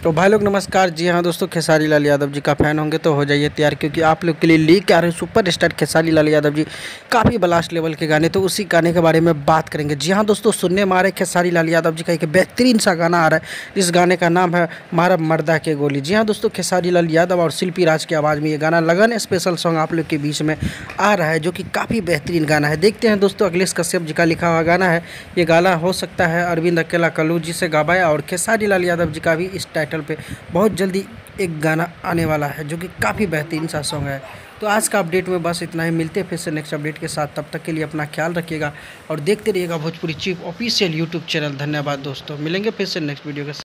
तो भाई लोग नमस्कार। जी हाँ दोस्तों, खेसारी लाल यादव जी का फ़ैन होंगे तो हो जाइए तैयार, क्योंकि आप लोग के लिए लेके आ रहे हैं सुपर स्टार खेसारी लाल यादव जी काफ़ी ब्लास्ट लेवल के गाने। तो उसी गाने के बारे में बात करेंगे। जी हाँ दोस्तों, सुनने में आ रहा है खेसारी लाल यादव जी का एक बेहतरीन सा गाना आ रहा है। इस गाने का नाम है मारा मर्दा के गोली। जी हाँ दोस्तों, खेसारी लाल यादव और शिल्पी राज की आवाज़ में ये गाना लगन स्पेशल सॉन्ग आप लोग के बीच में आ रहा है, जो कि काफ़ी बेहतरीन गाना है। देखते हैं दोस्तों, अखिलेश कश्यप जी का लिखा हुआ गाना है। ये गाना हो सकता है अरविंद अकेला कल्लू जी से गावाया, और खेसारी लाल यादव जी का भी इस टाइटल पे बहुत जल्दी एक गाना आने वाला है, जो कि काफ़ी बेहतरीन सा सॉन्ग है। तो आज का अपडेट में बस इतना ही। मिलते हैं फिर से नेक्स्ट अपडेट के साथ। तब तक के लिए अपना ख्याल रखिएगा और देखते रहिएगा Bhojpuri chief official YouTube channel. धन्यवाद दोस्तों, मिलेंगे फिर से नेक्स्ट वीडियो के साथ।